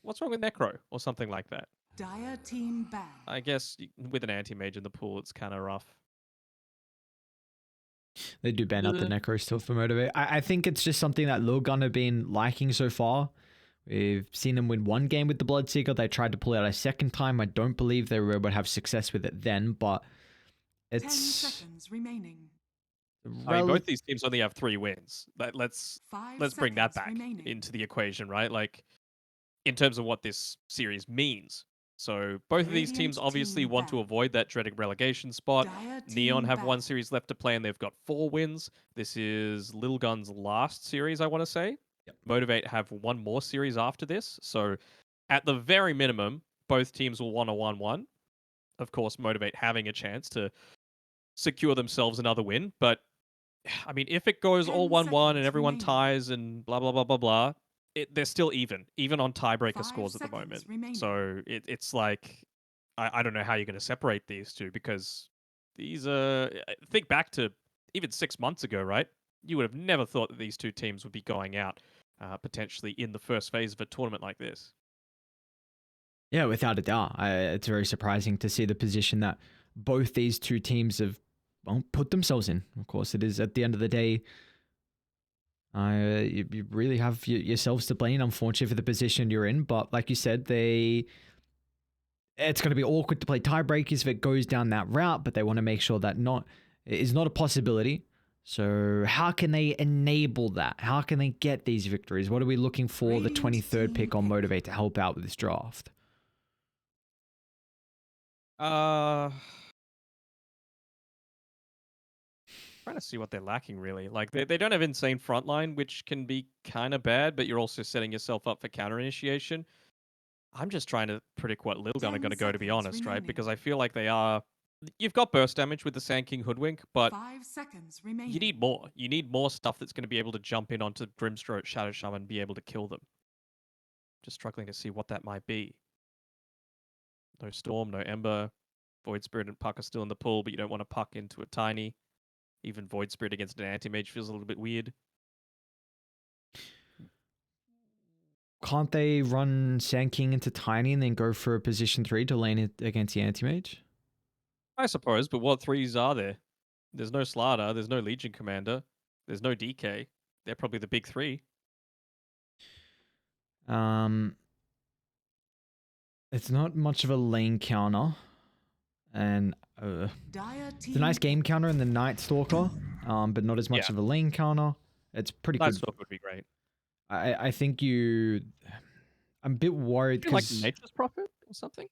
what's wrong with Necro or something like that. Dire team ban. I guess with an anti-mage in the pool, it's kind of rough. They do ban out the Necro still for Motivate. I think it's just something that Lilgun have been liking so far. We've seen them win one game with the Bloodseeker. They tried to pull it out a second time. I don't believe they were able to have success with it then, but 10 it's seconds remaining. I mean, both these teams only have 3 wins. Let's 5 bring that seconds back remaining. into the equation, right? Like in terms of what this series means. So both of these teams Radiant obviously team want to ban. avoid that dreaded relegation spot. Dire Neon team have one ban. series left to play and they've got 4 wins. This is Lilgun's last series, I want to say. Yep. Motivate have one more series after this. So at the very minimum, both teams will want a 1-1. Of course, Motivate having a chance to secure themselves another win. But I mean, if it goes 10 all 1-1 and seconds everyone remaining. ties and blah, blah, blah, blah, blah, they're still even on tiebreaker 5 scores at the seconds moment. remaining. So it's like, I don't know how you're going to separate these two because these are, think back to even 6 months ago, right? You would have never thought that these two teams would be going out potentially in the first phase of a tournament like this. Yeah, without a doubt. It's very surprising to see the position that both these two teams have put themselves in. Of course, it is at the end of the day, you really have yourselves to blame, unfortunately, for the position you're in. But like you said, it's going to be awkward to play tiebreakers if it goes down that route, but they want to make sure that is not a possibility. So how can they enable that? How can they get these victories? What are we looking for the 23rd pick on Motivate to help out with this draft? Trying to see what they're lacking really. Like they don't have insane frontline, which can be kind of bad, but you're also setting yourself up for counter initiation. I'm just trying to predict what Lilgun are 10 going to go, to be seconds honest, right? remaining. Because I feel like they are. You've got burst damage with the Sand King Hoodwink, but 5 seconds remaining. you need more. You need more stuff that's going to be able to jump in onto Grimstroke, Shadow Shaman, and be able to kill them. Just struggling to see what that might be. No Storm, no Ember. Void Spirit and Puck are still in the pool, but you don't want to Puck into a Tiny. Even Void Spirit against an Anti-Mage feels a little bit weird. Can't they run Sand King into Tiny and then go for a position 3 to lane it against the Anti-Mage? I suppose, but what 3s are there? There's no Slardar, there's no Legion Commander, there's no DK. They're probably the big 3. It's not much of a lane counter, and it's a nice game counter in the Night Stalker, but not as much of a lane counter. It's pretty Night good. Stalker would be great. I think I'm a bit worried Like because Nature's Prophet or something?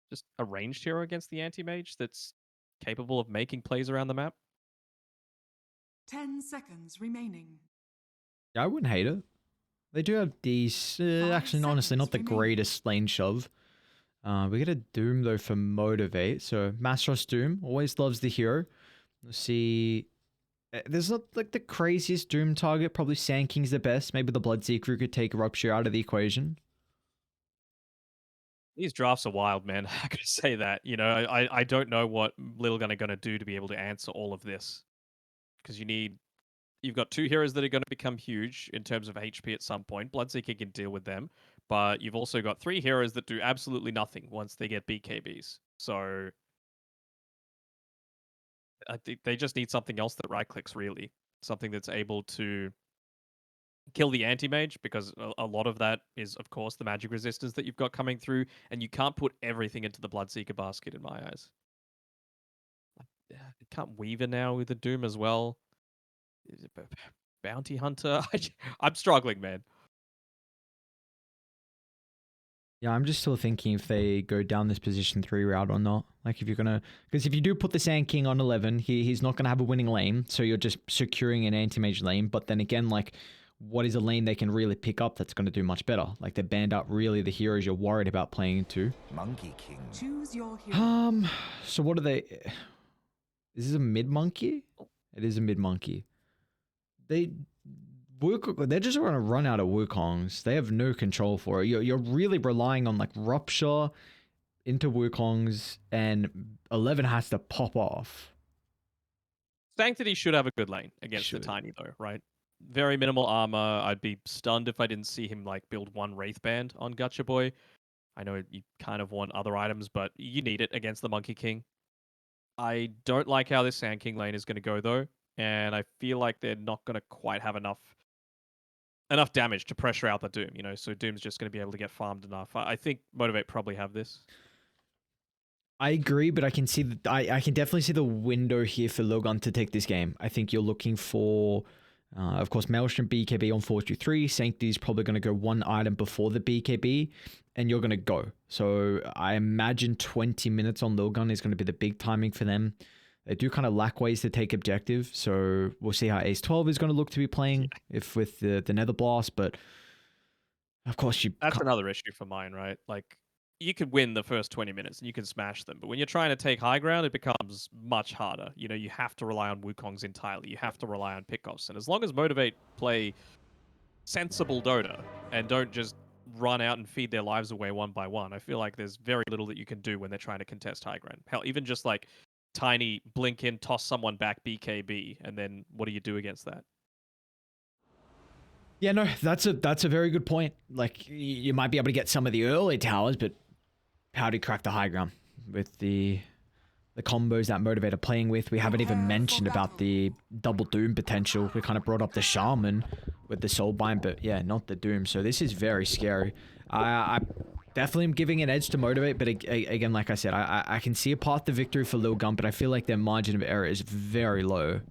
Just a ranged hero against the anti-mage that's capable of making plays around the map? 10 seconds remaining. I wouldn't hate it. They do have these, actually, honestly, not the greatest lane shove. We get a Doom, though, for Motivate. So, MG.Trust Doom always loves the hero. Let's see. There's not, like, the craziest Doom target. Probably Sand King's the best. Maybe the Bloodseeker could take Rupture out of the equation. These drafts are wild, man. I could say that. You know, I don't know what Lilgun are going to do to be able to answer all of this. Because you've got 2 heroes that are going to become huge in terms of HP at some point. Bloodseeker can deal with them. But you've also got 3 heroes that do absolutely nothing once they get BKBs. So I think they just need something else that right clicks, really. Something that's able to kill the anti-mage, because a lot of that is, of course, the magic resistance that you've got coming through, and you can't put everything into the Bloodseeker basket in my eyes. You can't Weaver now with the Doom as well. Bounty Hunter? I'm struggling, man. Yeah, I'm just still thinking if they go down this position 3 route or not. Like, if you're going to... Because if you do put the Sand King on 11, he's not going to have a winning lane, so you're just securing an anti-mage lane. But then again, like, what is a lane they can really pick up that's going to do much better? Like, they banned out really the heroes you're worried about playing into. Monkey King. Choose your hero. So what are they... Is this a mid-monkey? It is a mid-monkey. They're just going to run out of Wukongs. They have no control for it. You're really relying on like Rupture into Wukongs, and 11 has to pop off. Sanctity should have a good lane against the Tiny, though, right? very minimal armor. I'd be stunned if I didn't see him like build one Wraith Band on Gacha Boy. I know you kind of want other items, but you need it against the Monkey King. I don't like how this Sand King lane is going to go though, and I feel like they're not going to quite have enough damage to pressure out the Doom. You know, so Doom's just going to be able to get farmed enough. I think Motivate probably have this. I agree, but I can see that I can definitely see the window here for Lilgun to take this game. I think you're looking for, of course, Maelstrom BKB on 423. Sanctity is probably going to go one item before the BKB, and you're going to go. So I imagine 20 minutes on Lilgun is going to be the big timing for them. They do kind of lack ways to take objective, so we'll see how Ace 12 is going to look to be playing if with the Nether Blast, but of course That's another issue for mine, right? Like, you could win the first 20 minutes and you can smash them, but when you're trying to take high ground, it becomes much harder. You know, you have to rely on Wukongs entirely. You have to rely on pickoffs, and as long as Motivate play sensible Dota and don't just run out and feed their lives away one by one, I feel like there's very little that you can do when they're trying to contest high ground. Hell, even just like tiny blink in, toss someone back BKB, and then what do you do against that? Yeah, no, that's a very good point. Like, you might be able to get some of the early towers, but how do you crack the high ground with the combos that Motivate are playing with? We haven't even mentioned about the double Doom potential. We kind of brought up the Shaman with the Soulbind, but yeah, not the Doom. So this is very scary. I definitely am giving an edge to Motivate, but again, like I said, I can see a path to victory for Lilgun, but I feel like their margin of error is very low.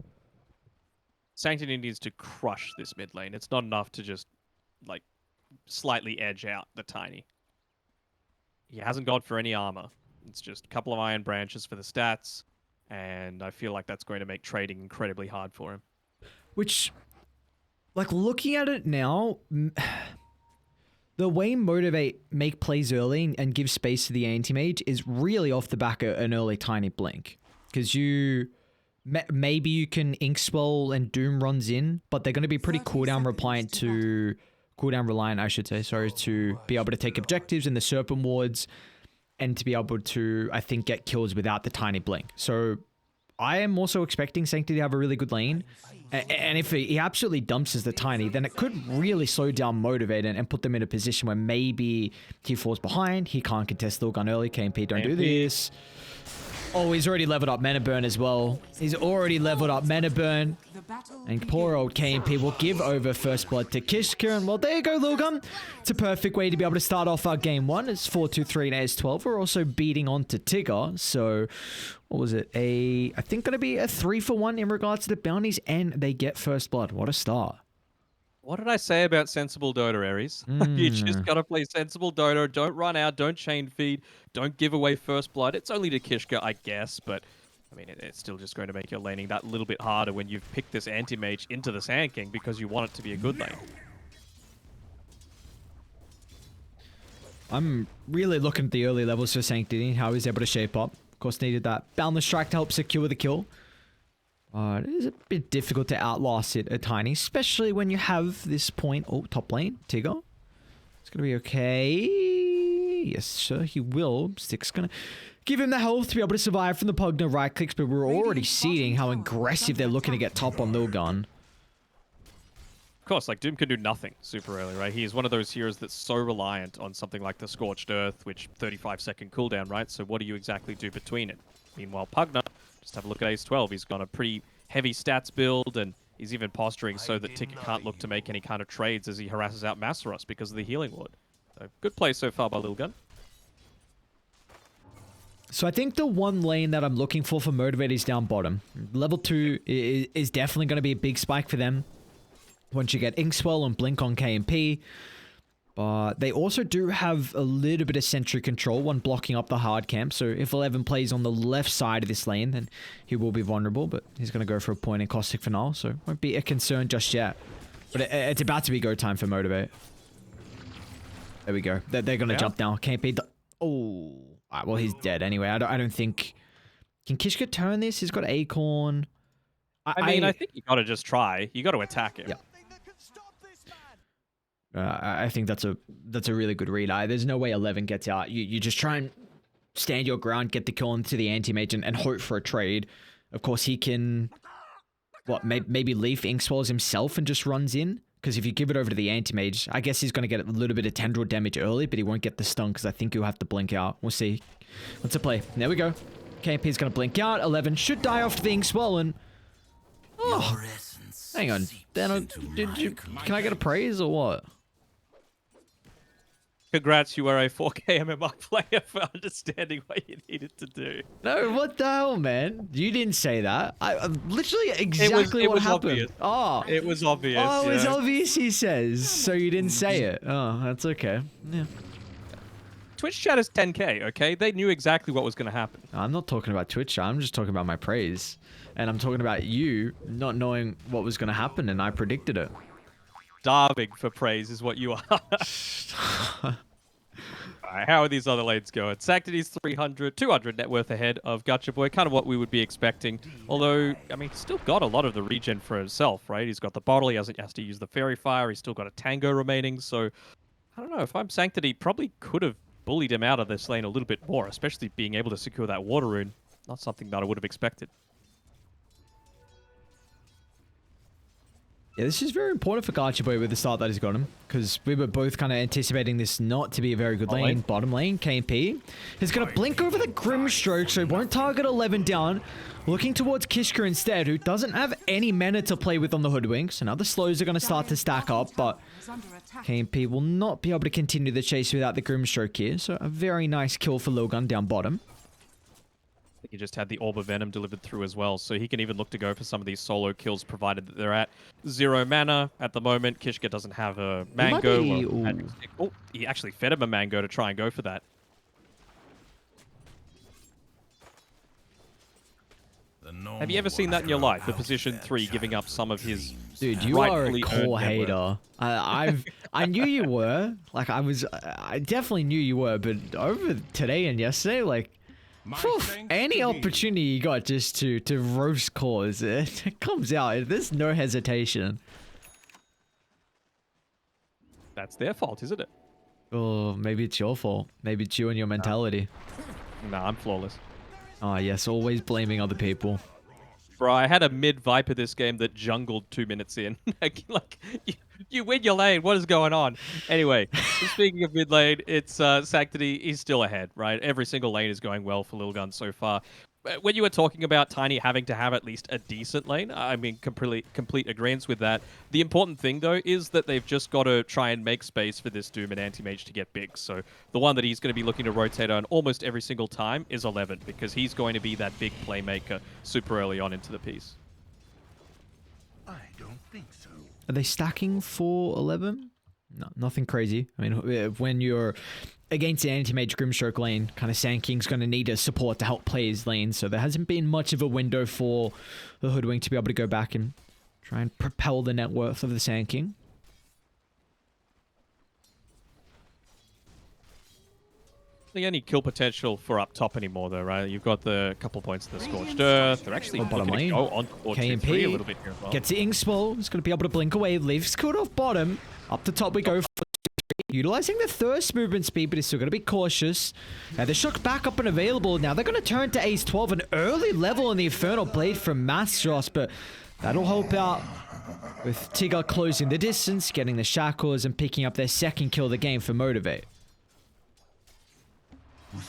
Sanctity needs to crush this mid lane. It's not enough to just, like, slightly edge out the Tiny. He hasn't gone for any armor. It's just a couple of Iron Branches for the stats, and I feel like that's going to make trading incredibly hard for him. Which, like, looking at it now, the way Motivate make plays early and give space to the anti-mage is really off the back of an early Tiny blink. Because maybe you can Inkswell and Doom runs in, but they're going to be pretty cooldown reliant to be able to take objectives in the Serpent Wards and to be able to, I think, get kills without the Tiny blink. So I am also expecting Sanctity to have a really good lane. And if he absolutely dumps as the Tiny, then it could really slow down Motivate and put them in a position where maybe he falls behind. He can't contest Lilgun early. KMP, don't do this. Oh, he's already leveled up Mana Burn as well. He's already leveled up Mana Burn. And poor old KMP will give over first blood to Kishka. And well, there you go, Lilgun. It's a perfect way to be able to start off our game one. It's 4-2-3 and Ace 12. We're also beating on to Tigger. So, what was it? I think going to be a 3-for-1 in regards to the bounties. And they get first blood. What a start. What did I say about sensible Dota, Ares? You just gotta play sensible Dota. Don't run out. Don't chain feed. Don't give away first blood. It's only to Kishka, I guess, but I mean, it's still just going to make your laning that little bit harder when you've picked this anti-mage into the Sand King because you want it to be a good lane. I'm really looking at the early levels for Sanctity, how he's able to shape up. Of course, needed that Boundless Strike to help secure the kill. It is a bit difficult to outlast it a Tiny, especially when you have this point. Oh, top lane, Tigger. It's going to be okay. Yes, sir, he will. Stick's going to give him the health to be able to survive from the Pugna right clicks, but we're already seeing how aggressive they're looking to get top on Lilgun. Of course, like, Doom can do nothing super early, right? He is one of those heroes that's so reliant on something like the Scorched Earth, which 35-second cooldown, right? So what do you exactly do between it? Meanwhile, Pugna, just have a look at Ace 12. He's got a pretty heavy stats build, and he's even posturing so that Ticket can't look to make any kind of trades as he harasses out Masaros because of the Healing Ward. So, good play so far by Lilgun. So I think the one lane that I'm looking for Motivate is down bottom. Level 2 is definitely going to be a big spike for them once you get Inkswell and Blink on KMP. But they also do have a little bit of sentry control, one blocking up the hard camp. So if 11 plays on the left side of this lane, then he will be vulnerable. But he's going to go for a point in Caustic for now, so won't be a concern just yet. But it's about to be go time for Motivate. There we go. They're going to jump now. KMP. Oh, right, well, he's dead anyway. I don't think. Can Kishka turn this? He's got Acorn. I mean, I think you got to just try. You got to attack him. Yeah. I think that's a really good read. There's no way 11 gets out. You just try and stand your ground, get the kill into the anti-mage, and hope for a trade. Of course, he can what, maybe Leaf ink swallows himself and just runs in? Because if you give it over to the anti-mage, I guess he's going to get a little bit of tendril damage early, but he won't get the stun because I think he'll have to blink out. We'll see. What's a play? There we go. KMP's going to blink out. 11 should die after the ink swollen. Oh, hang on. Danog, can I get a praise or what? Congrats, you are a 4K MMR player for understanding what you needed to do. No, what the hell, man? You didn't say that. I literally exactly what happened. Obvious. Oh, It was obvious. oh, it was know? obvious. He says, so you didn't say it. Oh, that's okay. Yeah. Twitch chat is 10K, okay? They knew exactly what was going to happen. I'm not talking about Twitch. I'm just talking about my praise, and I'm talking about you not knowing what was going to happen, and I predicted it. Starving for praise is what you are. Alright, how are these other lanes going? Sanctity's 300, 200 net worth ahead of Gotcha Boy, kind of what we would be expecting. Although, I mean, he's still got a lot of the regen for himself, right? He's got the bottle, he has to use the Fairy Fire, he's still got a Tango remaining, so I don't know, if I'm Sanctity, probably could have bullied him out of this lane a little bit more, especially being able to secure that water rune. Not something that I would have expected. Yeah, this is very important for Garchiboy with the start that he's got him, because we were both kind of anticipating this not to be a very good lane. Bottom lane, KMP is going to blink over the Grimstroke, so he won't target 11 down. Looking towards Kishka instead, who doesn't have any mana to play with on the Hoodwink, so now the slows are going to start to stack up, but KMP will not be able to continue the chase without the Grimstroke here, so a very nice kill for Lilgun down bottom. He just had the Orb of Venom delivered through as well, so he can even look to go for some of these solo kills, provided that they're at 0 mana at the moment. Kishka doesn't have a mango. Oh, he actually fed him a mango to try and go for that. Have you ever seen that in your life? The position 3 giving up some of his dude, you are a core hater. I knew you were. Like I definitely knew you were, but over today and yesterday, like any opportunity you got just to roast cores, it comes out. There's no hesitation. That's their fault, isn't it? Oh, maybe it's your fault. Maybe it's you and your mentality. Nah, I'm flawless. Oh yes, always blaming other people. Bro, I had a mid-Viper this game that jungled 2 minutes in. like, you win your lane. What is going on? Anyway, speaking of mid lane, it's Sanctity. He's still ahead, right? Every single lane is going well for Lilgun so far. When you were talking about Tiny having to have at least a decent lane, I mean, complete agreement with that. The important thing, though, is that they've just got to try and make space for this Doom and Anti-Mage to get big. So the one that he's going to be looking to rotate on almost every single time is 11, because he's going to be that big playmaker super early on into the piece. I don't think so. Are they stacking for 11? No, nothing crazy. I mean, when you're against an anti-mage Grimstroke lane, kind of Sand King's going to need a support to help play his lane, so there hasn't been much of a window for the Hoodwink to be able to go back and try and propel the net worth of the Sand King. The any kill potential for up top anymore, though, right? You've got the couple points of the Scorched Earth. They're actually bottom looking to lane. go on or 2-3 a little bit here as well. Gets the Inkswell. He's going to be able to blink away. Leaves caught off bottom. Up the top we go. Utilizing the thirst movement speed, but he's still going to be cautious. The shock back up and available. Now they're going to turn to Ace 12, an early level in the Infernal Blade from MG.Trust, but that'll help out with Tigger closing the distance, getting the Shackles, and picking up their second kill of the game for Motivate.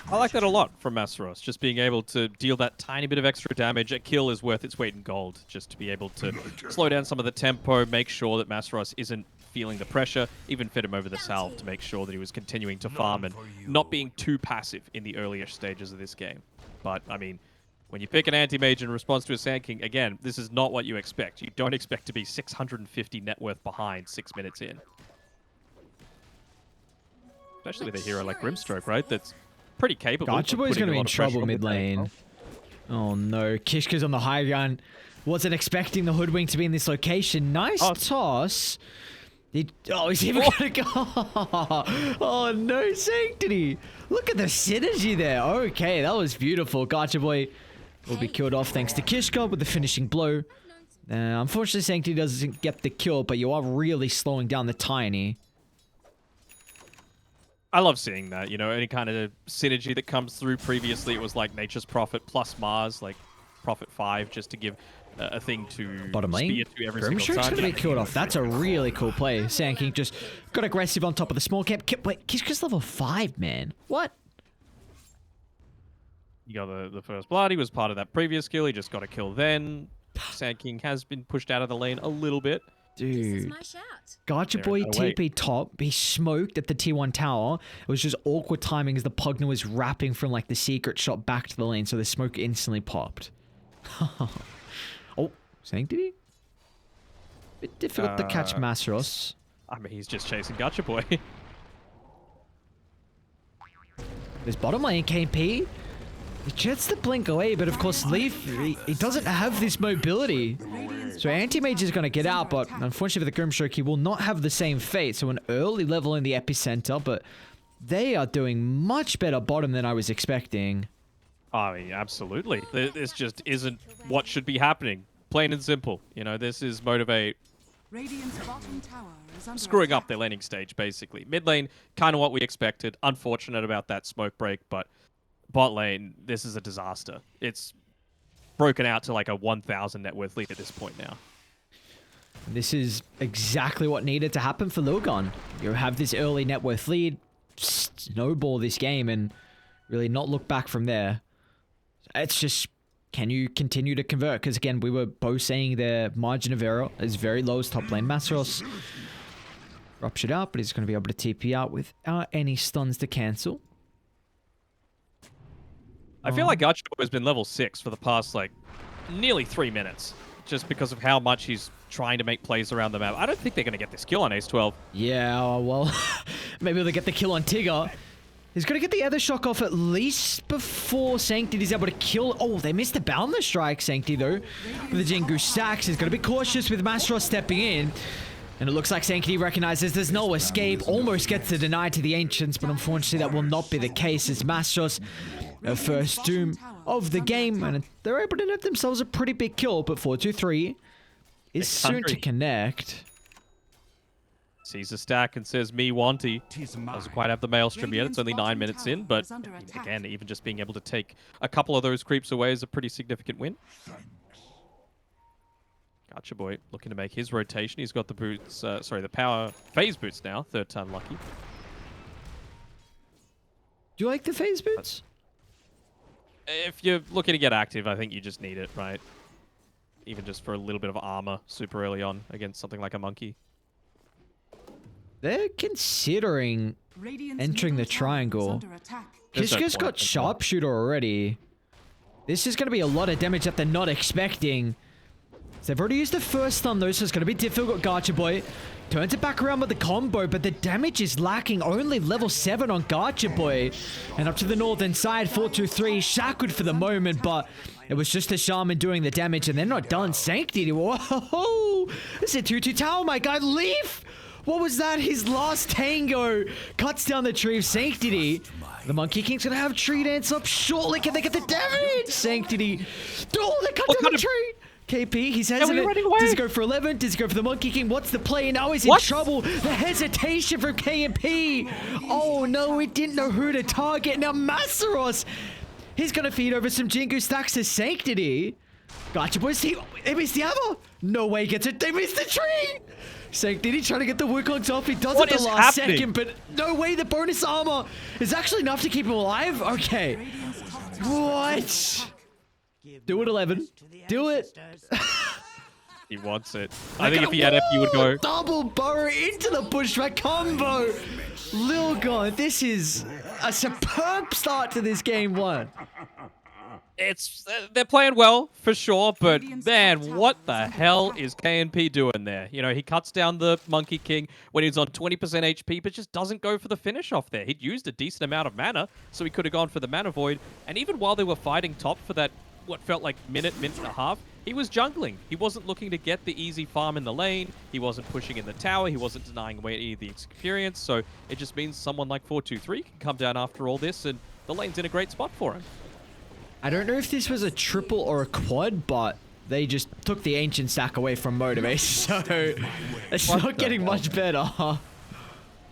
I like that a lot from MG.Trust, just being able to deal that tiny bit of extra damage. A kill is worth its weight in gold, just to be able to slow down some of the tempo, make sure that MG.Trust isn't feeling the pressure, even fit him over the salve to make sure that he was continuing to farm and not being too passive in the earlier stages of this game. But, I mean, when you pick an anti-mage in response to a Sand King, again, this is not what you expect. You don't expect to be 650 net worth behind 6 minutes in. Especially with a hero like Grimstroke, right? That's pretty capable. Gotcha Boy's going to be in trouble mid lane. Oh no, Kishka's on the high ground. Wasn't expecting the Hoodwink to be in this location. Nice toss. He's even gonna go. Oh no, Sanctity. Look at the synergy there. Okay, that was beautiful. Gotcha Boy will be killed off thanks to Kishka with the finishing blow. Unfortunately, Sanctity doesn't get the kill, but you are really slowing down the Tiny. I love seeing that, you know, any kind of synergy that comes through. Previously, it was like Nature's Prophet plus Mars, like Prophet 5, just to give a thing to Bottom lane. spear to every single Grimstroke's time. gonna be killed off. That's a really cool play. Sand King just got aggressive on top of the small camp. Wait, he's just level 5, man. What? You got the first blood. He was part of that previous kill. He just got a kill then. Sand King has been pushed out of the lane a little bit. Dude. Gotcha They're boy in the way. TP top. He smoked at the T1 tower. It was just awkward timing as the Pugna was wrapping from like the secret shot back to the lane, so the smoke instantly popped. Oh, Sanctity? Bit difficult to catch Masros. I mean, he's just chasing Gotcha Boy. There's bottom lane KP. He jets the blink away, but of course Leaf, he doesn't have this mobility. So Anti-Mage is going to get out, but unfortunately for the Grimstroke, he will not have the same fate. So an early level in the epicenter, but they are doing much better bottom than I was expecting. I mean, absolutely. This just isn't what should be happening. Plain and simple. You know, this is Motivate Radiant's bottom tower is under screwing up attack. their laning stage, basically. Mid lane, kind of what we expected. Unfortunate about that smoke break, but bot lane, this is a disaster. It's broken out to like a 1,000 net worth lead at this point now. This is exactly what needed to happen for Lilgun. You have this early net worth lead, snowball this game, and really not look back from there. It's just, can you continue to convert? Because again, we were both saying their margin of error is very low as top lane. Masros ruptured out, but he's going to be able to TP out without any stuns to cancel. I feel like Gotcha Boy has been level 6 for the past, like, nearly 3 minutes. Just because of how much he's trying to make plays around the map. I don't think they're going to get this kill on Ace 12. Yeah, well, maybe they'll get the kill on Tigger. He's going to get the other shock off at least before Sanctity's able to kill. Oh, they missed the Boundless Strike, Sanctity, though. With the Jingu stacks, he's going to be cautious with Mastros stepping in. And it looks like Sanctity recognizes there's no escape. Almost gets the deny to the Ancients, but unfortunately that will not be the case as Mastros, their first doom of the game. And they're able to net themselves a pretty big kill, but 4-2-3 is soon to connect. Sees a stack and says, me wanty. Doesn't quite have the maelstrom yet. It's only 9 minutes in, but again, even just being able to take a couple of those creeps away is a pretty significant win. Gotcha Boy looking to make his rotation. He's got the boots, the power phase boots now. Third time lucky. Do you like the phase boots? If you're looking to get active, I think you just need it, right? Even just for a little bit of armor super early on against something like a monkey. They're considering entering the triangle. Kishka's got sharpshooter already. This is going to be a lot of damage that they're not expecting. So they've already used the first stun though, so it's going to be difficult. Gotcha Boy turns it back around with the combo, but the damage is lacking. Only level 7 on Gotcha Boy. And up to the northern side, 4-2-3, shackled for the moment, but it was just the Shaman doing the damage, and they're not done. Sanctity, whoa! This is a 2-2 tower, my guy. Leaf! What was that? His last tango cuts down the tree of Sanctity. The Monkey King's gonna have tree dance up shortly. Can they get the damage? Sanctity. Oh, they cut down the tree. KP, he's hesitant. Does he go for 11? Does he go for the Monkey King? What's the play? Now he's in trouble. The hesitation from KP. Oh no, he didn't know who to target. Now Masaros, he's gonna feed over some Jingu stacks to Sanctity. Gotcha Boys, they missed the other. No way he gets it. They missed the tree. Sanctity trying to get the Wukongs off. He does it the last second, but no way. The bonus armor is actually enough to keep him alive. Okay. What? Do it, 11. Do it. He wants it. I think if he had F, he would go. Double burrow into the bushwhack combo. Lilgun, this is a superb start to this game one. They're playing well for sure, but man, what the hell is KNP doing there? You know, he cuts down the Monkey King when he's on 20% HP, but just doesn't go for the finish off there. He'd used a decent amount of mana, so he could have gone for the mana void. And even while they were fighting top for that, what felt like minute and a half, he was jungling. He wasn't looking to get the easy farm in the lane. He wasn't pushing in the tower. He wasn't denying away any of the experience. So it just means someone like 4-2-3 can come down after all this, and the lane's in a great spot for him. I don't know if this was a triple or a quad, but they just took the ancient stack away from Motivate, so it's not getting much better.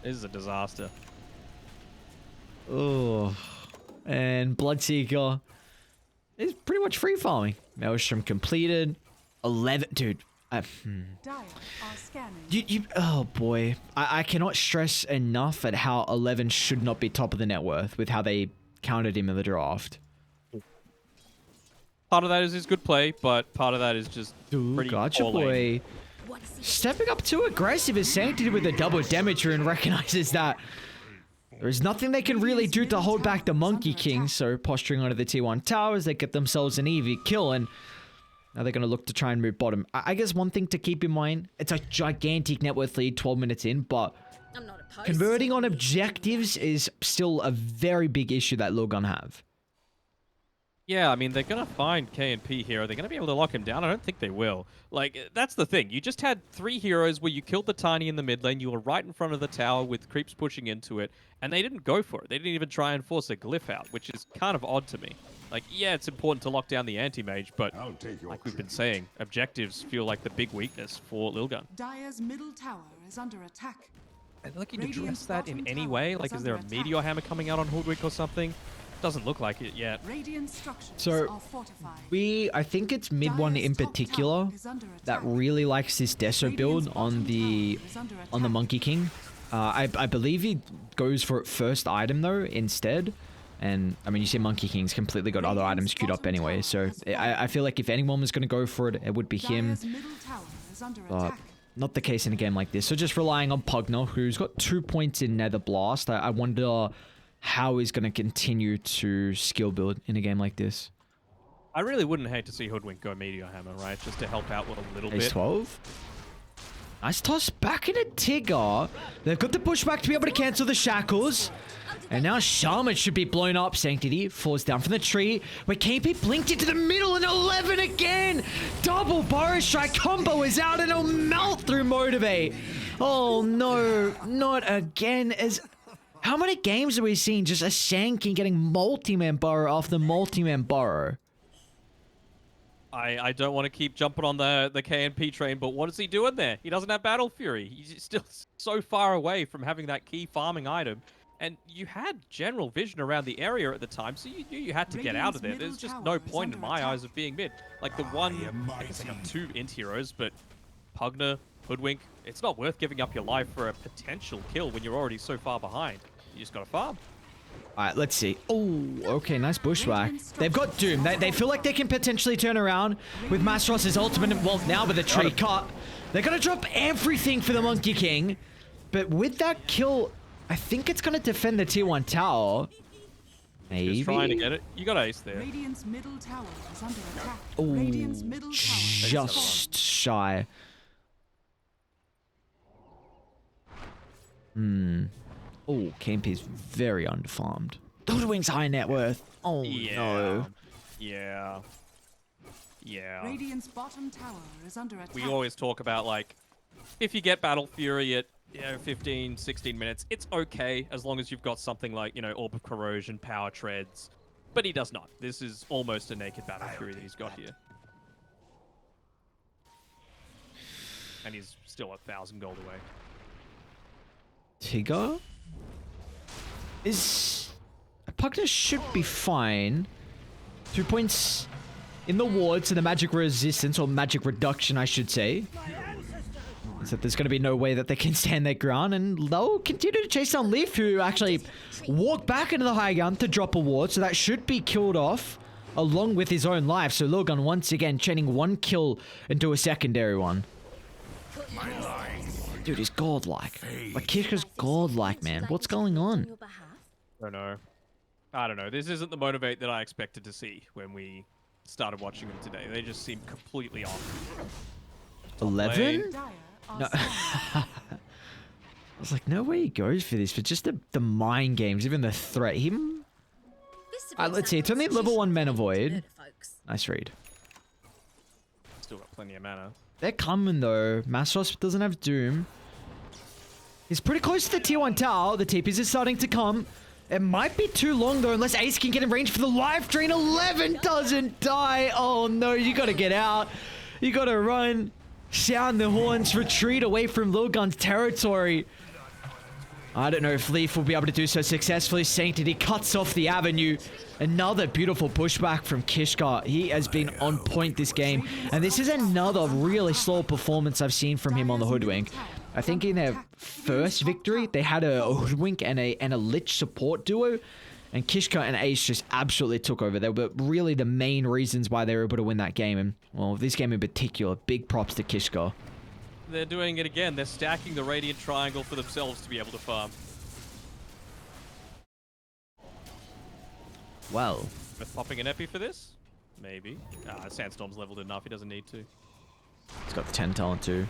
This is a disaster. Oh, and Bloodseeker is pretty much free farming. Maelstrom completed. 11, dude. Dire are scanning. Oh boy. I cannot stress enough at how 11 should not be top of the net worth with how they counted him in the draft. Part of that is his good play, but part of that is just Ooh, pretty gotcha, poor lane. boy. Stepping up too aggressive as Sanctity with a double damager and recognizes that there is nothing they can really do to hold back the Monkey King, so posturing onto the T1 towers, they get themselves an EV kill, and now they're going to look to try and move bottom. I guess one thing to keep in mind, it's a gigantic net worth lead 12 minutes in, but converting on objectives is still a very big issue that Lilgun have. Yeah, I mean, they're going to find K&P here. Are they going to be able to lock him down? I don't think they will. Like, that's the thing. You just had 3 heroes where you killed the Tiny in the mid lane. You were right in front of the tower with creeps pushing into it, and they didn't go for it. They didn't even try and force a glyph out, which is kind of odd to me. Like, yeah, it's important to lock down the anti-mage, but like we've been saying, objectives feel like the big weakness for Lilgun. Dire's middle tower is under attack. Are they looking to Radiant's address that in bottom any tower way? is Like, is there a under meteor attack. hammer coming out on Hoodwink or something? Doesn't look like it yet. Radiant structures So, are fortified. I think it's mid one in Dire's top particular tower is under that attack. really likes this Deso build Radiant's on bottom the tower is under on the attack. Monkey King. I believe he goes for first item though instead, and I mean you see Monkey King's completely got other items queued up anyway. So I feel like if anyone was going to go for it, it would be him. Dire's middle tower is under But attack. not the case in a game like this. So just relying on Pugner, who's got 2 points in Nether Blast. I wonder how he's going to continue to skill build in a game like this. I really wouldn't hate to see Hoodwink go Meteor Hammer, right? Just to help out with a little Ace bit. 12. Nice toss back in a Tigger. They've got the pushback to be able to cancel the shackles. And now Shaman should be blown up. Sanctity falls down from the tree. Where KP blinked into the middle and 11 again. Double Burrow Strike combo is out and it'll melt through Motivate. Oh no, not again. How many games have we seen just a Shanking getting multi-man burrow after multi-man burrow? I don't want to keep jumping on the KNP train, but what is he doing there? He doesn't have Battle Fury. He's still so far away from having that key farming item. And you had general vision around the area at the time, so you knew you had to get out of there. There's just no point in my eyes of being mid. Like the one, I guess I got 2 int heroes, but Pugner, Hoodwink, it's not worth giving up your life for a potential kill when you're already so far behind. You just gotta farm. Alright, let's see. Oh, okay, nice bushwhack. They've got Doom. They feel like they can potentially turn around with MG.Trust's ultimate. Well, now with the tree cut. They're going to drop everything for the Monkey King. But with that kill, I think it's going to defend the tier 1 tower. Maybe. Just trying to get it. You got ace there. Radiant's middle tower is under attack. Oh, Radiant's middle tower is just shy. Oh, KMP's very underfarmed. Doodwing's high net worth. Oh no. Yeah. Yeah. Radiant's bottom tower is under attack. We always talk about, like, if you get Battle Fury at, 15, 16 minutes, it's okay as long as you've got something like, Orb of Corrosion, Power Treads. But he does not. This is almost a naked Battle Fury that he's got here. And he's still 1,000 gold away. Tigger? Pugner should be fine. 2 points in the ward to the magic resistance, or magic reduction, I should say. So there's going to be no way that they can stand their ground, and they'll continue to chase down Leaf, who actually walked back into the high ground to drop a ward, so that should be killed off along with his own life. So Lilgun once again chaining 1 kill into a secondary one. Dude, he's godlike. Like, Kishka's godlike, man. What's going on? I don't know. This isn't the Motivate that I expected to see when we started watching them today. They just seem completely off. 11? Dire are No. scanning. I was like, no way he goes for this, but just the mind games, even the threat. Let's see, it's only level 1 Mana Void. Nice read. Still got plenty of mana. They're coming though. MG.Trust doesn't have Doom. He's pretty close to the tier 1 tower. The TPs are starting to come. It might be too long though, unless Ace can get in range for the life drain. 11 doesn't die. Oh no, you gotta get out. You gotta run. Sound the horns, retreat away from Lilgun's territory. I don't know if Leaf will be able to do so successfully. Sanctity cuts off the avenue. Another beautiful pushback from Kishka. He has been on point this game. And this is another really slow performance I've seen from him on the Hoodwink. I think in their first victory, they had a Hoodwink and a Lich support duo. And Kishka and Ace just absolutely took over. They were really the main reasons why they were able to win that game. And, well, this game in particular, big props to Kishka. They're doing it again. They're stacking the Radiant Triangle for themselves to be able to farm. Well. With popping an epi for this? Maybe. Sandstorm's leveled enough. He doesn't need to. He's got the 10 talent too.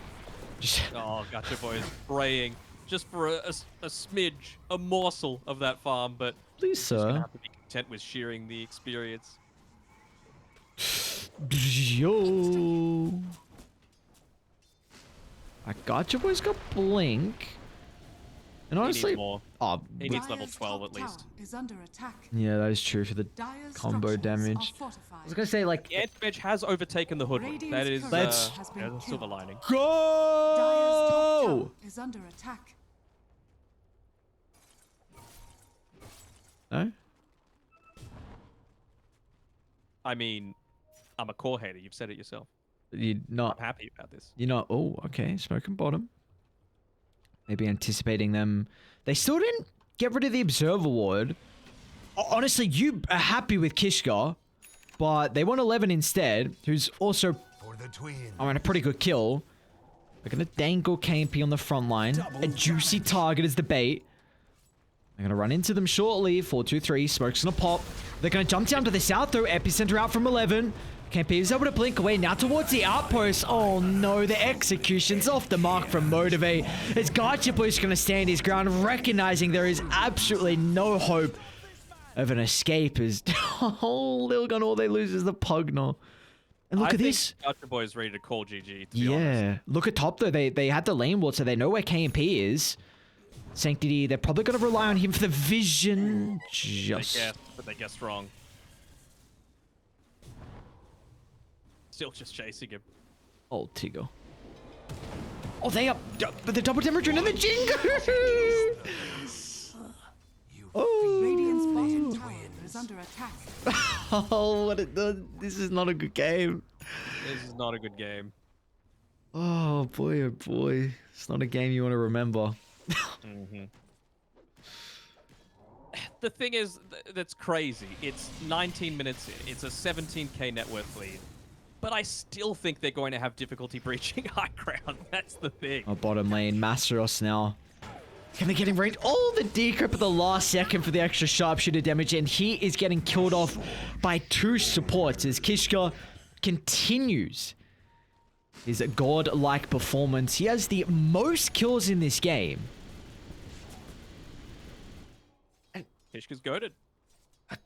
Oh, Gotcha Boy is praying just for a smidge, a morsel of that farm, but Please, he's gonna sir. have to be content with shearing the experience. Yo. I Gotcha Boy's got Blink. And honestly, He needs more. oh, He needs level 12 at least. Is under attack. yeah, that is true for the Dire's combo structures damage. are fortified. I was gonna say, like, The Anti-Mage has overtaken the Hoodwink. That is Let's- has been the killed. silver lining. Dire's top tower go! is under attack. No? I mean, I'm a core hater. You've said it yourself. You're I'm not. happy about this. You're not. Oh, okay. Smoking bottom. Maybe anticipating them. They still didn't get rid of the Observer Ward. Honestly, you are happy with Kishka, but they want 11 instead, who's also For the twins. a pretty good kill. They're gonna dangle KMP on the front line. A juicy target is the bait. They're gonna run into them shortly. 4-2-3. Smoke's gonna pop. They're gonna jump down to the south though. Epicenter out from 11. KMP is able to blink away now towards the outpost. Oh no, the execution's off the mark from Motivate. As Gotcha Boy's gonna stand his ground, recognizing there is absolutely no hope of an escape. As oh, Lilgun, all they lose is the Pugner. And look I at think this. Gotcha Boy is ready to call GG, to be honest. Yeah. Look at top though. They had the lane ward, so they know where KMP is. Sanctity, they're probably gonna rely on him for the vision. Just But they guessed wrong. Still just chasing him. oh, Tigo. Oh, they up but the double damage and the Jingo. Radiant's Oh, bottom tower is under attack. oh, what it does. This is not a good game. This is not a good game. Oh boy, oh boy. It's not a game you want to remember. The thing is, that's crazy. It's 19 minutes in. It's a 17k net worth lead. But I still think they're going to have difficulty breaching high ground. That's the thing. Oh, bottom lane, Masteros now. Can they get him range? Oh, the decrypt at the last second for the extra sharpshooter damage, and he is getting killed off by two supports as Kishka continues his god-like performance. He has the most kills in this game. Kishka's goated.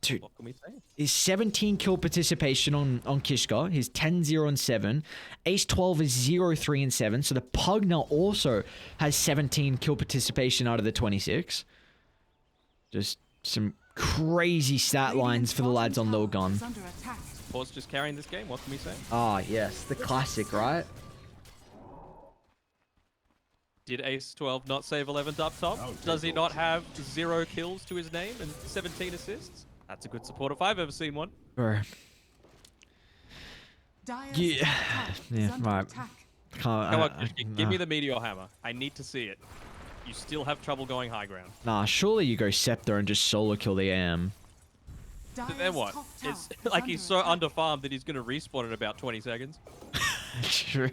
Dude, What can we say? his 17 kill participation on Kishka, his 10-0-7. Ace 12 is 0-3-7. So the Pugner also has 17 kill participation out of the 26. Just some crazy stat lines for the lads on Lilgun. Is under attack. Paul's just carrying this game. What can we say? Ah, yes, the classic, right? Did Ace 12 not save 11th up top? Does he not have 0 kills to his name and 17 assists? That's a good support if I've ever seen one. Bro, Dire's Yeah. top tower is Yeah, under right. attack. can't. Come on, give me the Meteor Hammer. I need to see it. You still have trouble going high ground. Nah, surely you go Scepter and just solo kill the AM. But then Dire's what? top tower It's is like he's so under attack. underfarmed that he's going to respawn in about 20 seconds. True.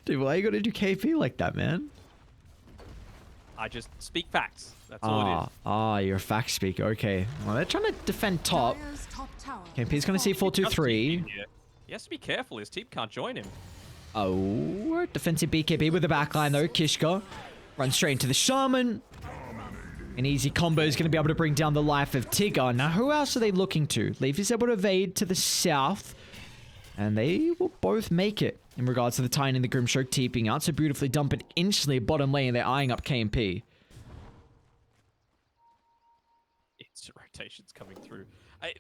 Dude, why you gotta do KP like that, man? I just speak facts. That's all it is. You're a fact speaker. Okay. Well, they're trying to defend top. Dire's top tower KP's is gonna see falling. 4-2-3. He has to be careful. His team can't join him. Oh, defensive BKB with the backline though. Kishka runs straight into the Shaman. An easy combo is going to be able to bring down the life of Tigger. Now, who else are they looking to? Leaf is able to evade to the south. And they will both make it in regards to the Titan and the Grimstroke teeping out. So beautifully dump it instantly bottom lane. They're eyeing up KMP. Instant rotations coming through.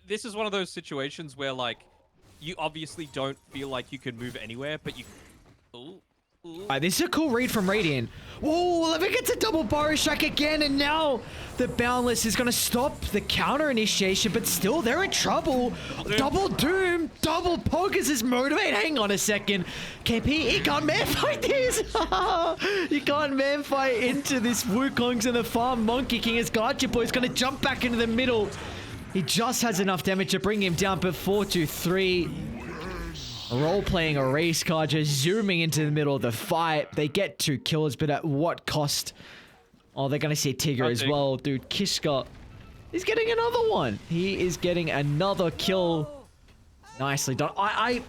This is one of those situations where, like, you obviously don't feel like you can move anywhere, but you... Ooh, ooh. Alright, this is a cool read from Radiant. Whoa, Levin gets a double Burrow Strike again, and now the Boundless is going to stop the counter initiation, but still, they're in trouble. Double Doom, double Pokers is Motivate. Hang on a second. KP, he can't man fight this. You can't man fight into this Wukong's in the farm. Monkey King as Gacha Boy is going to jump back into the middle. He just has enough damage to bring him down, but 4-2-3. Role-playing a race car, just zooming into the middle of the fight. They get 2 kills, but at what cost? Oh, they're going to see Tigger as well. Dude, Kishka is getting another one. He is getting another kill. Nicely done. I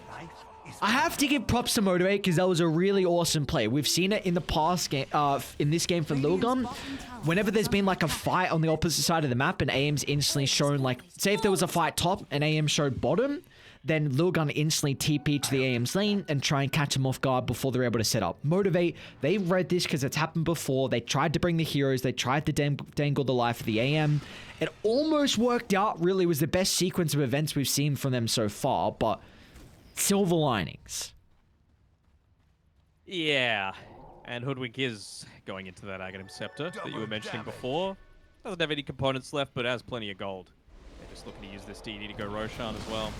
have to give props to Motivate because that was a really awesome play. We've seen it in the past game, in this game for Lilgun. Whenever there's been like a fight on the opposite side of the map and AM's instantly shown, like, say if there was a fight top and AM showed bottom, then Lilgun instantly TP to the AM's lane and try and catch him off guard before they're able to set up. Motivate, they read this because it's happened before. They tried to bring the heroes. They tried to dangle the life of the AM. It almost worked out. Really was the best sequence of events we've seen from them so far, but silver linings. Yeah. And Hoodwink is going into that Aghanim Scepter that you were mentioning before. Doesn't have any components left, but has plenty of gold. They're just looking to use this DD to go Roshan as well.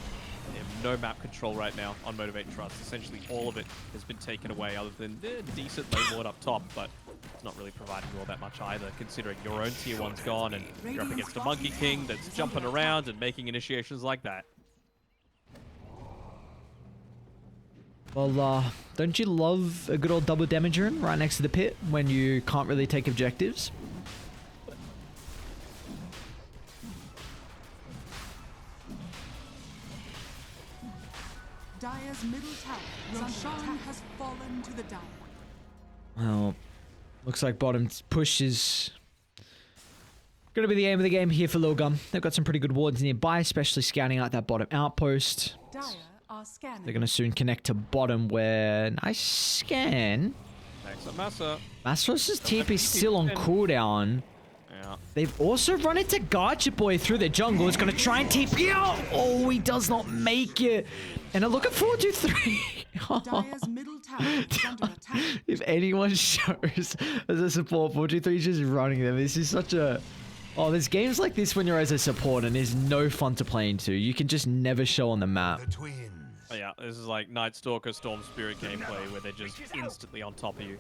They have no map control right now on Motivate.Trust. Essentially, all of it has been taken away, other than the decent lane ward up top, but it's not really providing you all that much either, considering your own tier 1's gone, and you're up against a Monkey King that's jumping around and making initiations like that. Well, don't you love a good old double damager right next to the pit when you can't really take objectives? Dire's middle tower. Roshan has fallen to the Dire. Well, looks like bottom push is going to be the aim of the game here for Lilgun. They've got some pretty good wards nearby, especially scouting out that bottom outpost. Dire are scanning. They're going to soon connect to bottom where... Nice scan. Thanks, Massa. Mastros' TP is still on cooldown. Yeah. They've also run into Gacha Boy through the jungle. He's going to try and TP out. Oh, he does not make it. And a look at 4-2-3. Dire's middle tower is under attack. If anyone shows as a support, 4-2-3 is just running them. This is such a... Oh, there's games like this when you're as a support and it's no fun to play into. You can just never show on the map. The twins. Oh, yeah, this is like Night Stalker, Storm Spirit gameplay where they're just instantly on top of you.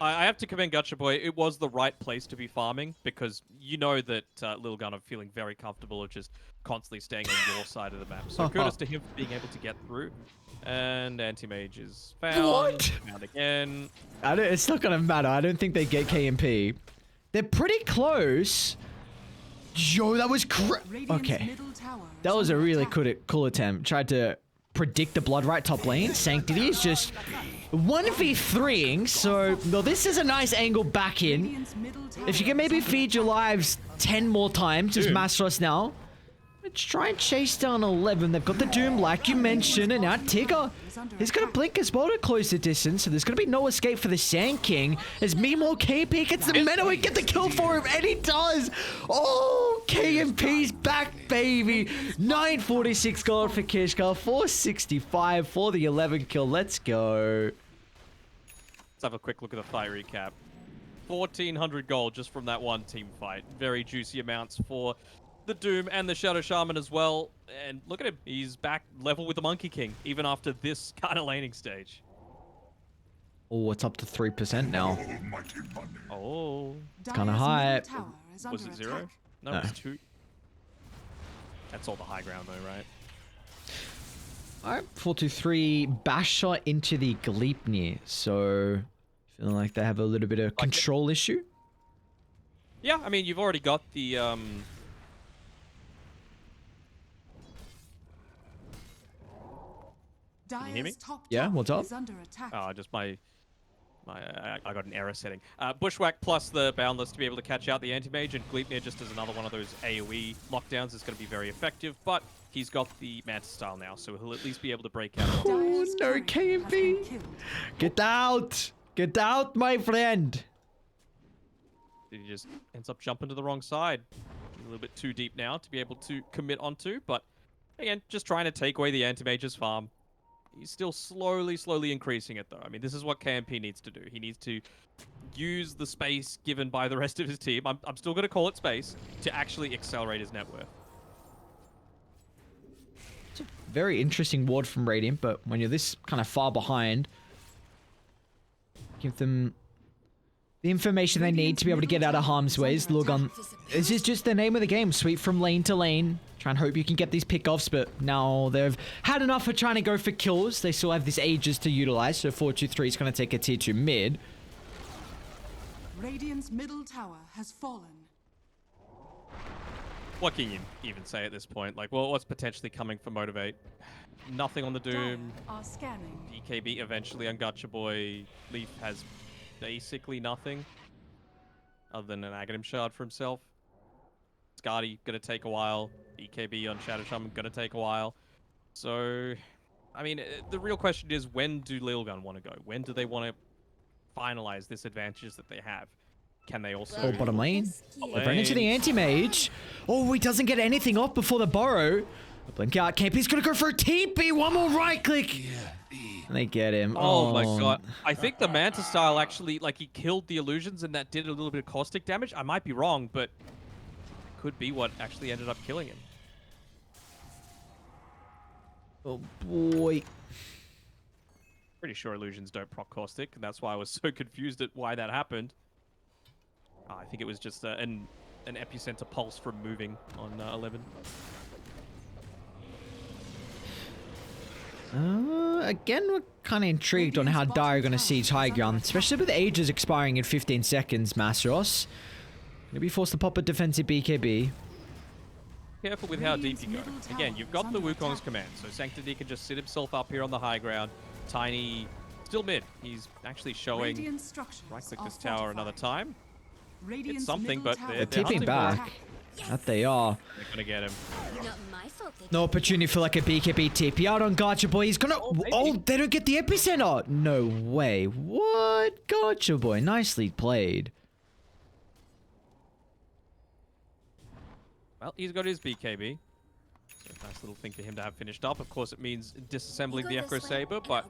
I have to commend Gacha Boy. It was the right place to be farming because you know that Lilgun are feeling very comfortable of just constantly staying on your side of the map. So kudos to him for being able to get through. And Anti-Mage is found. What? Found again. It's not going to matter. I don't think they get KMP. They're pretty close. Yo, that was okay. That was a really cool attempt. Tried to predict the blood right top lane. Sanctity is just 1v3ing, so well, this is a nice angle back in. If you can maybe feed your lives 10 more times, just Mastros now. Let's try and chase down 11. They've got the Doom, like you mentioned, and now Tigger. He's going to blink as well to close the distance, so there's going to be no escape for the Sand King. As Mimo KP gets the Meadow and get the kill for him, and he does. Oh, KMP's back, baby. 946 gold for Kishka, 465 for the 11 kill. Let's go. Let's have a quick look at the fight recap. 1,400 gold just from that one team fight. Very juicy amounts for the Doom and the Shadow Shaman as well. And look at him. He's back level with the Monkey King, even after this kind of laning stage. Oh, it's up to 3% now. Oh. It's kind of high. Was it 0? No, it was 2. That's all the high ground though, right? Alright, 423 bash shot into the Gleipnir. So, feeling like they have a little bit of control issue. Yeah, I mean, you've already got the Can you hear me? Yeah, what's up? Oh, just I got an error setting. Bushwhack plus the Boundless to be able to catch out the Anti-Mage, and Gleipnir just as another one of those AoE lockdowns is going to be very effective, but he's got the Manta style now, so he'll at least be able to break out. Oh, no KMP! Get out! Get out, my friend! He just ends up jumping to the wrong side. A little bit too deep now to be able to commit onto, but again, just trying to take away the Anti-Mage's farm. He's still slowly increasing it, though. I mean, this is what KMP needs to do. He needs to use the space given by the rest of his team. I'm still going to call it space to actually accelerate his net worth. It's a very interesting ward from Radiant, but when you're this kind of far behind, give them the information they need to be able to get out of harm's way. Lilgun, this is just the name of the game. Sweep from lane to lane. Try and hope you can get these pickoffs, but now they've had enough of trying to go for kills. They still have this Aegis to utilize, so 4-2-3 is going to take a tier 2 mid. Radiant's middle tower has fallen. What can you even say at this point? Like, well, what's potentially coming for Motivate? Nothing on the Doom. Dire are scanning. BKB eventually on Gacha Boy. Leaf has basically nothing other than an Aghanim Shard for himself. Skadi gonna take a while. BKB on Shadow Shaman gonna take a while. So, I mean, the real question is, when do Lilgun want to go? When do they want to finalize this advantage that they have? Can they also... Oh, bottom lane. They run into the anti-mage. Oh, he doesn't get anything off before the burrow. Blink out. KP's gonna go for a TP. One more right click. And they get him. Oh my god. I think the Manta style actually, like, he killed the illusions and that did a little bit of caustic damage. I might be wrong, but it could be what actually ended up killing him. Oh boy. Pretty sure illusions don't proc caustic, and that's why I was so confused at why that happened. I think it was just an epicenter pulse from moving on 11. Again, we're kind of intrigued on how Dire are going to siege high ground, especially with Aegis expiring in 15 seconds, Mastros. Gonna be forced to pop a defensive BKB. Careful with how deep you go. Again, you've got the Wukong's command, so Sanctity can just sit himself up here on the high ground. Tiny, still mid. He's actually showing... Right-click this tower another time. It's something, but they're TPing back. That they are. They're gonna get him. No opportunity for like a BKB TP out on Gacha Boy. He's gonna... Oh, they don't get the epicenter. No way. What? Gacha Boy. Nicely played. Well, he's got his BKB. So nice little thing for him to have finished up. Of course, it means disassembling the Echo Saber, but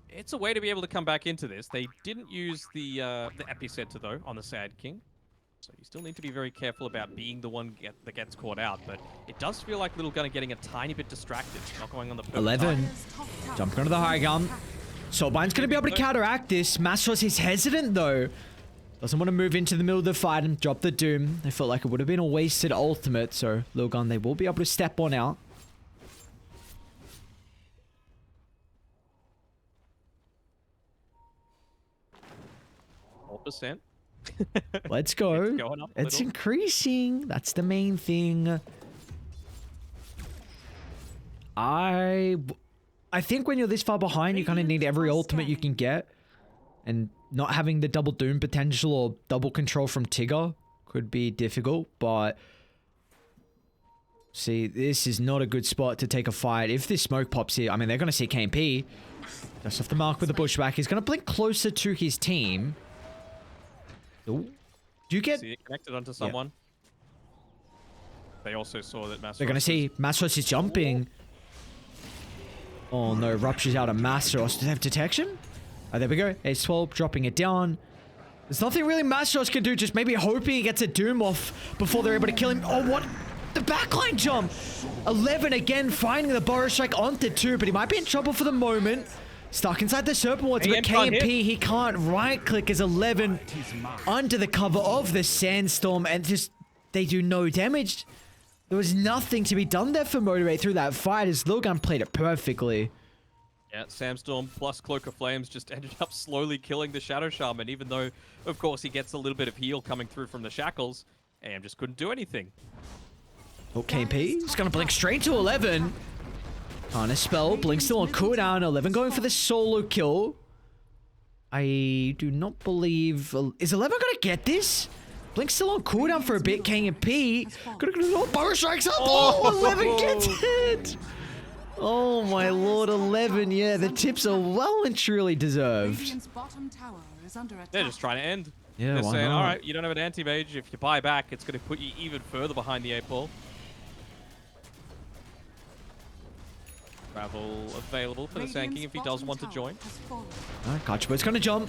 it's a way to be able to come back into this. They didn't use the epicenter, though, on the Sad King. So you still need to be very careful about being the one that gets caught out. But it does feel like Lilgun are getting a tiny bit distracted. Not going on the perfect 11. time. Jumping onto the high ground. Soulbind's going to be able to counteract this. Mastros is hesitant, though. Doesn't want to move into the middle of the fight and drop the Doom. They felt like it would have been a wasted ultimate. So Lilgun, they will be able to step on out. %. Let's go. It's going up a It's little. increasing. That's the main thing. I think when you're this far behind, you kind of need every ultimate you can get. And not having the double Doom potential or double control from Tigger could be difficult. But see, this is not a good spot to take a fight. If this smoke pops here, I mean, they're going to see KMP. Just off the mark with the bushwhack. He's going to blink closer to his team. Ooh. Do you get... See it connected onto someone. They also saw that Mastros... They're going to see Mastros is jumping. Oh no, Rupture's out of Mastros. Do they have detection? Oh, there we go. Ace 12 dropping it down. There's nothing really Mastros can do, just maybe hoping he gets a Doom off before they're able to kill him. Oh, what? The backline jump. 11 again, finding the Burrow Strike onto 2, but he might be in trouble for the moment. Stuck inside the Serpent Wards, but KMP, he can't right-click as 11 under the cover of the Sandstorm, and just, they do no damage. There was nothing to be done there for Motivate through that fight, as Lilgun played it perfectly. Yeah, Sandstorm plus Cloak of Flames just ended up slowly killing the Shadow Shaman, even though, of course, he gets a little bit of heal coming through from the Shackles. Am just couldn't do anything. Oh, KMP, he's gonna blink straight to 11. On a spell, Blink still on cooldown, 11 going for the solo kill. I do not believe... Is 11 gonna get this? Blink still on cooldown for a bit, KMP. Gonna Burrow Strikes up! Oh, 11 gets it! Oh my lord, 11, yeah, the tips are well and truly deserved. They're just trying to end. Yeah, They're why saying, not? alright, you don't have an anti-mage, if you buy back, it's gonna put you even further behind the 8 ball. Travel available for the Sand King if he does want to join. Alright, Gotchaboy's gonna jump.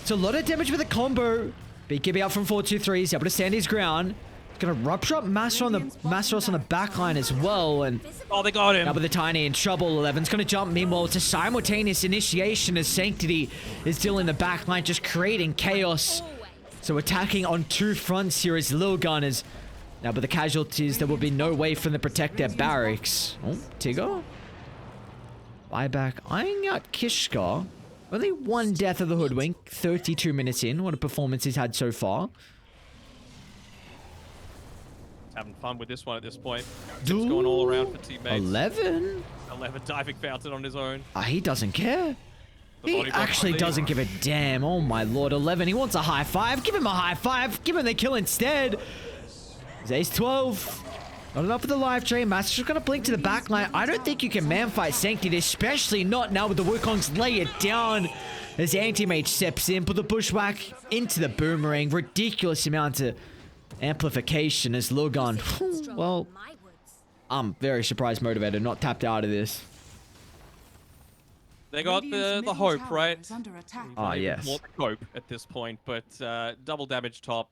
It's a lot of damage with a combo. BKB out from 4-2-3. He's able to stand his ground. He's gonna rupture up Masteros on the backline as well. And oh, they got him. now with the Tiny in trouble. 11's gonna jump. Meanwhile, it's a simultaneous initiation as Sanctity is still in the backline, just creating chaos. So attacking on two fronts here as Lilgun is now, but the casualties, there will be no way for them to protect their barracks. Oh, Tigger. Buyback, eyeing out Kishka. Only one death of the Hoodwink, 32 minutes in. What a performance he's had so far. Having fun with this one at this point. Tips going all around for teammates. 11? 11 diving fountain on his own. He doesn't care. He actually doesn't give a damn. Oh my lord, 11. He wants a high five. Give him a high five. Give him the kill instead. Ace 12. Not enough with the live train. Master's gonna blink to the back line. I don't think you can man fight Sanctity, especially not now with the Wukongs lay it down. As Anti-Mage steps in, put the bushwhack into the boomerang. Ridiculous amount of amplification as Lilgun. Well, I'm very surprised Motivated not tapped out of this. They got the hope, right? Ah, yes. More the hope at this point, but double damage top.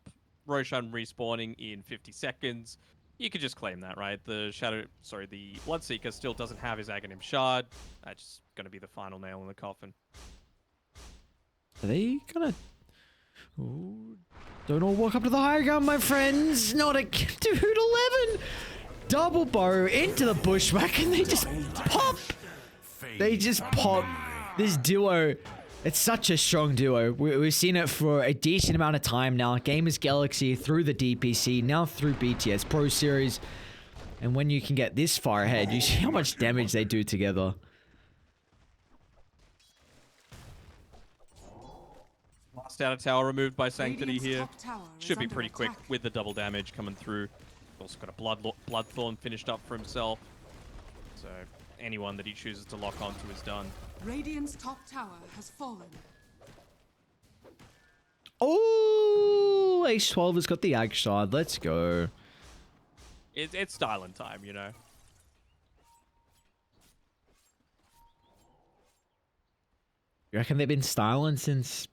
Roshan respawning in 50 seconds. You could just claim that, right? The Bloodseeker still doesn't have his Aghanim Shard. That's just going to be the final nail in the coffin. Are they gonna... Ooh. Don't all walk up to the higher ground, my friends. Not a... Dude, 11! Double bow into the bushwhack and they just pop! They just pop. This duo... It's such a strong duo. We've seen it for a decent amount of time now. Gamers Galaxy through the DPC, now through BTS Pro Series. And when you can get this far ahead, you see how much damage they do together. Last out of tower removed by Sanctity here. Should be pretty quick with the double damage coming through. Also got a Bloodthorn finished up for himself. So anyone that he chooses to lock onto is done. Radiant's top tower has fallen. Oh, Ace 12 has got the Ag Shard. Let's go. It's styling time, you know. You reckon they've been styling since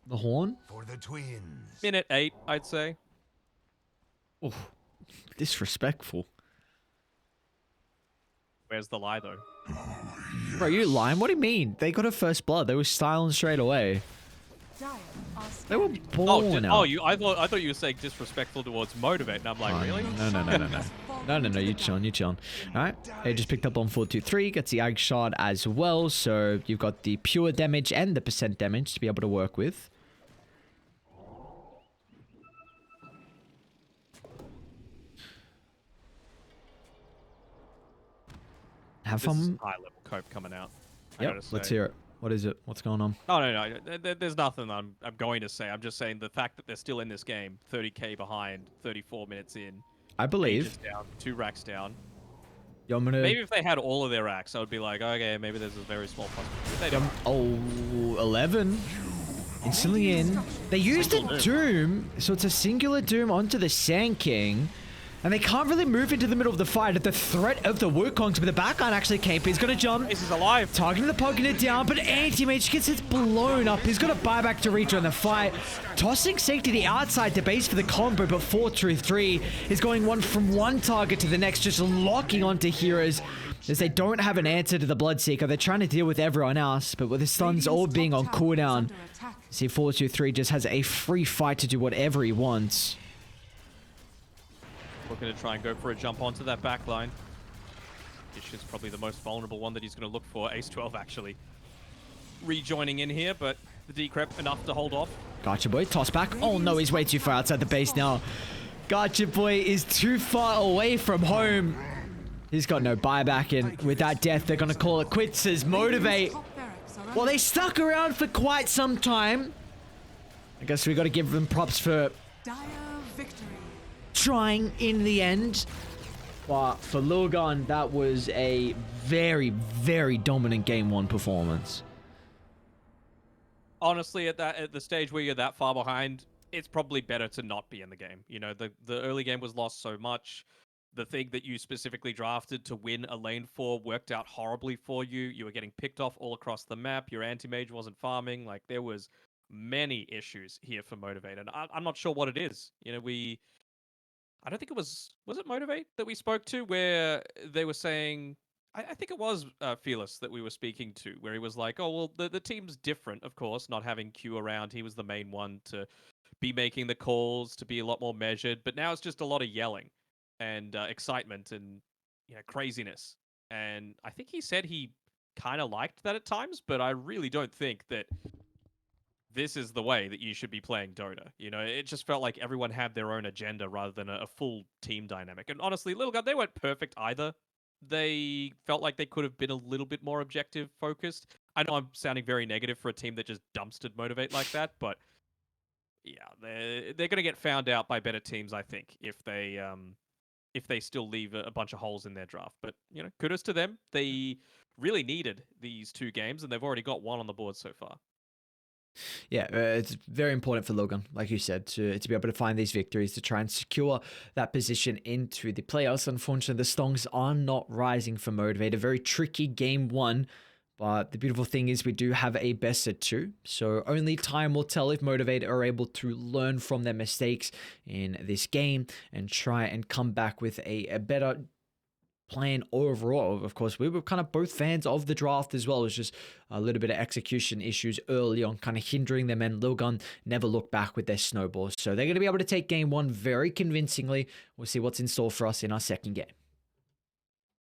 the Horn? For the twins. Minute 8, I'd say. Oh, disrespectful. Where's the lie, though? Bro, you lying? What do you mean? They got a first blood. They were styling straight away. They were born out. I thought you were saying disrespectful towards Motivate, and I'm like, really? No, you chillin'. Alright, they just picked up on 4-2-3, gets the Ag Shard as well, so you've got the pure damage and the percent damage to be able to work with. Have This is fun. high level cope coming out. Yep, let's hear it. What is it? What's going on? No. There's nothing I'm going to say. I'm just saying the fact that they're still in this game, 30k behind, 34 minutes in. I believe. Aegis down, 2 racks down. Yo, I'm gonna... Maybe if they had all of their racks, I would be like, okay, maybe there's a very small possibility. They don't. Oh, 11. Instantly in. They used a Doom, so it's a singular Doom onto the Sand King. And they can't really move into the middle of the fight at the threat of the Wukongs, but the backline actually came. He's going to jump. Ace is alive. Targeting the poking it down, but Anti-Mage gets it blown up. He's got a buyback to reach on the fight. Tossing Sanctity outside the base for the combo, but 4-2-3 is going from one target to the next, just locking onto heroes as they don't have an answer to the Bloodseeker. They're trying to deal with everyone else, but with the stuns all being on cooldown, see 4-2-3 just has a free fight to do whatever he wants. Looking to try and go for a jump onto that back line. Dish is probably the most vulnerable one that he's going to look for. Ace 12 actually rejoining in here, but the decrep enough to hold off. Gotcha boy, toss back. Oh no, he's way too far outside the base now. Gotcha boy is too far away from home. He's got no buyback, and with that death, they're going to call it quits as Motivate. Well, they stuck around for quite some time. I guess we got to give them props for trying in the end. But for Lilgun, that was a very, very dominant game 1 performance. Honestly, at the stage where you're that far behind, it's probably better to not be in the game. You know, the early game was lost so much. the thing that you specifically drafted to win a lane for worked out horribly for you. You were getting picked off all across the map. Your anti-mage wasn't farming. Like, there was many issues here for Motivate, and I'm not sure what it is. I don't think it was it Motivate that we spoke to where they were saying, I think it was Fearless that we were speaking to, where he was like, oh, well, the team's different, of course, not having Q around. He was the main one to be making the calls, to be a lot more measured, but now it's just a lot of yelling and excitement and craziness. And I think he said he kind of liked that at times, but I really don't think that this is the way that you should be playing Dota. It just felt like everyone had their own agenda rather than a full team dynamic. And honestly, Lilgun, they weren't perfect either. They felt like they could have been a little bit more objective focused. I know I'm sounding very negative for a team that just dumpstered Motivate like that, but yeah, they're going to get found out by better teams, I think, if they still leave a bunch of holes in their draft. But kudos to them. They really needed these 2 games, and they've already got 1 on the board so far. Yeah, it's very important for Logan, like you said, to be able to find these victories to try and secure that position into the playoffs. Unfortunately, the Stongs are not rising for Motivate. A very tricky game 1. But the beautiful thing is we do have a best of 2, so only time will tell if Motivate are able to learn from their mistakes in this game and try and come back with a better plan overall. Of course, we were kind of both fans of the draft as well. It was just a little bit of execution issues early on kind of hindering them, and Lilgun never looked back with their snowballs. So they're going to be able to take game 1 very convincingly. We'll see what's in store for us in our second game.